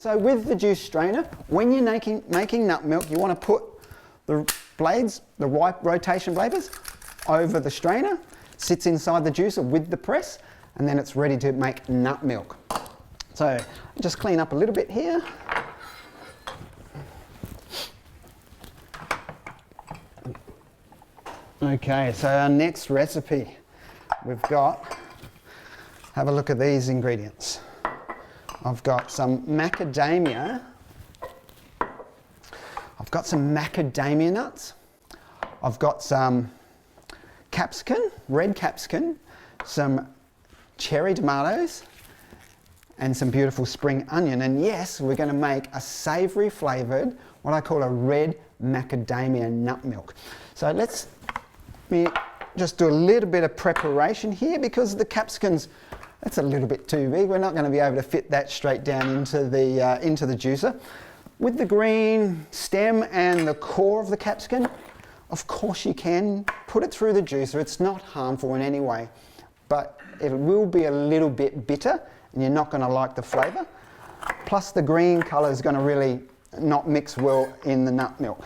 So with the juice strainer, when you're making nut milk, you want to put the blades, the rotation blades, over the strainer, sits inside the juicer with the press, and then it's ready to make nut milk. So just clean up a little bit here. Okay, so our next recipe, we've got, have a look at these ingredients. I've got some macadamia. I've got some macadamia nuts. I've got some capsicum, red capsicum, some cherry tomatoes, and some beautiful spring onion. And yes, we're going to make a savoury flavoured, what I call a red macadamia nut milk. So let me just do a little bit of preparation here, because the capsicums, that's a little bit too big. We're not going to be able to fit that straight down into the juicer. With the green stem and the core of the capsicum, of course you can put it through the juicer. It's not harmful in any way, but it will be a little bit bitter and you're not going to like the flavour. Plus the green colour is going to really not mix well in the nut milk.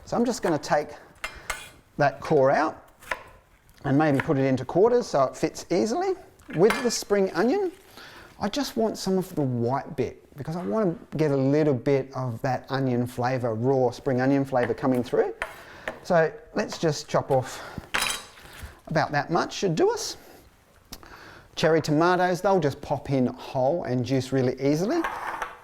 So I'm just going to take that core out and maybe put it into quarters so it fits easily. With the spring onion, I just want some of the white bit because I want to get a little bit of that onion flavour, raw spring onion flavour coming through. So let's just chop off about that much, should do us. Cherry tomatoes, they'll just pop in whole and juice really easily.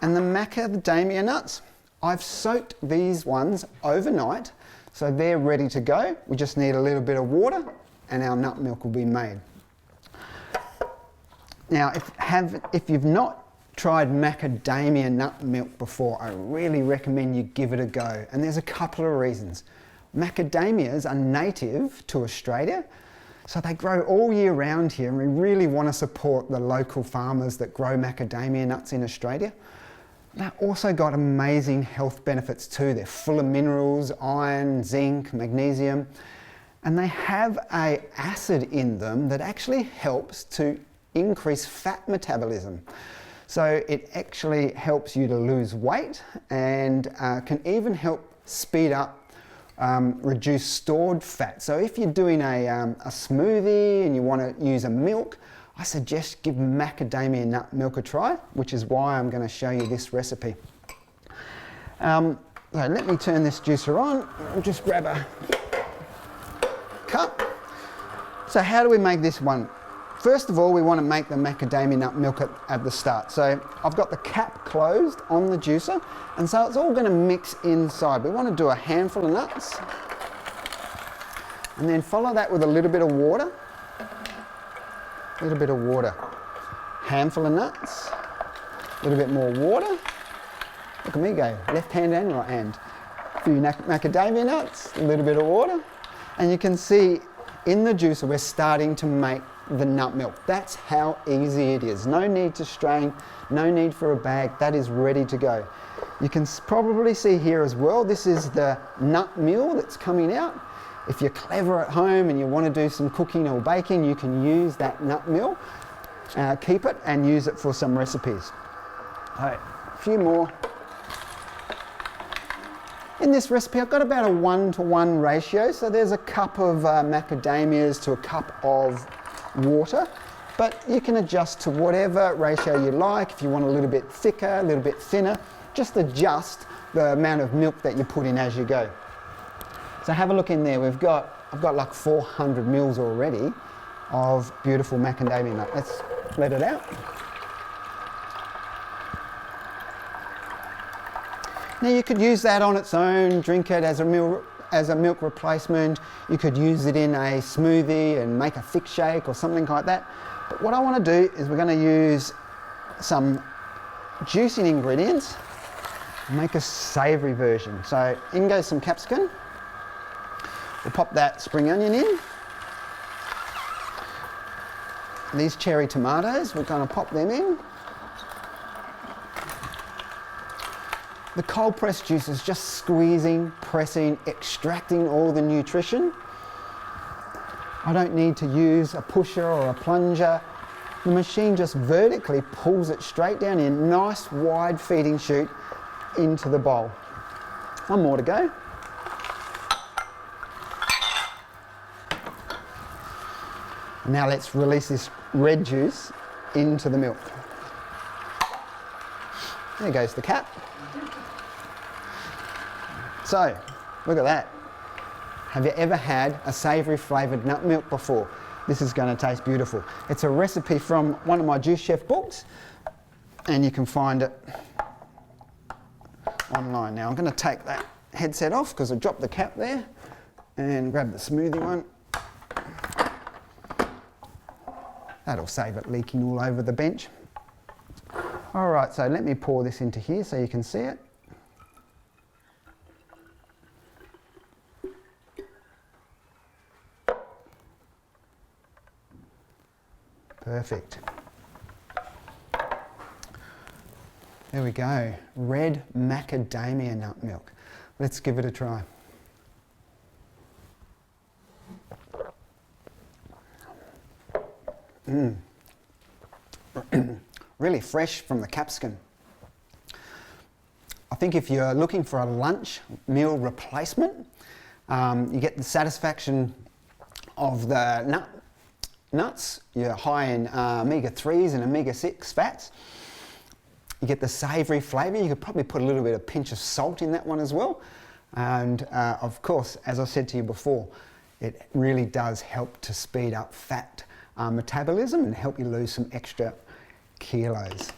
And the macadamia nuts, I've soaked these ones overnight, so they're ready to go. We just need a little bit of water and our nut milk will be made. Now, if you've not tried macadamia nut milk before, I really recommend you give it a go. And there's a couple of reasons. Macadamias are native to Australia, so they grow all year round here, and we really want to support the local farmers that grow macadamia nuts in Australia. They've also got amazing health benefits too. They're full of minerals, iron, zinc, magnesium, and they have an acid in them that actually helps to increase fat metabolism. So it actually helps you to lose weight and can even help speed up reduce stored fat. So if you're doing a smoothie and you want to use a milk, I suggest give macadamia nut milk a try, which is why I'm going to show you this recipe. So let me turn this juicer on. I'll just grab a cup. So how do we make this one? First of all, we want to make the macadamia nut milk at the start. So I've got the cap closed on the juicer, and so it's all going to mix inside. We want to do a handful of nuts, and then follow that with a little bit of water. A little bit of water. Handful of nuts, a little bit more water. Look at me go, left hand and right hand. A few macadamia nuts, a little bit of water, and you can see in the juicer we're starting to make the nut milk. That's how easy it is. No need to strain, no need for a bag. That is ready to go. You can probably see here as well, this is the nut meal that's coming out. If you're clever at home and you want to do some cooking or baking, you can use that nut meal, keep it and use it for some recipes. All right, a few more. In this recipe, I've got about a 1-to-1 ratio. So there's a cup of macadamias to a cup of water, but you can adjust to whatever ratio you like. If you want a little bit thicker, a little bit thinner, just adjust the amount of milk that you put in as you go. So have a look in there. I've got like 400 mils already of beautiful macadamia nut. Let's let it out. Now you could use that on its own, drink it as a milk replacement. You could use it in a smoothie and make a thick shake or something like that. But what I want to do is we're going to use some juicing ingredients and make a savoury version. So in goes some capsicum. We'll pop that spring onion in. These cherry tomatoes, we're going to pop them in. The cold pressed juice is just squeezing, pressing, extracting all the nutrition. I don't need to use a pusher or a plunger. the machine just vertically pulls it straight down in, nice wide feeding chute into the bowl. One more to go. Now let's release this red juice into the milk. There goes the cap. So, look at that. Have you ever had a savoury flavoured nut milk before? This is going to taste beautiful. It's a recipe from one of my Juice Chef books, and you can find it online. Now I'm going to take that headset off because I dropped the cap there, and grab the smoothie one. That'll save it leaking all over the bench. All right, so let me pour this into here so you can see it. Perfect. There we go, red macadamia nut milk. Let's give it a try. Really fresh from the capsicum. I think if you're looking for a lunch meal replacement, you get the satisfaction of the nuts. You're high in omega-3s and omega-6 fats. You get the savoury flavour. You could probably put a little bit of pinch of salt in that one as well. And of course, as I said to you before, it really does help to speed up fat metabolism and help you lose some extra kilos.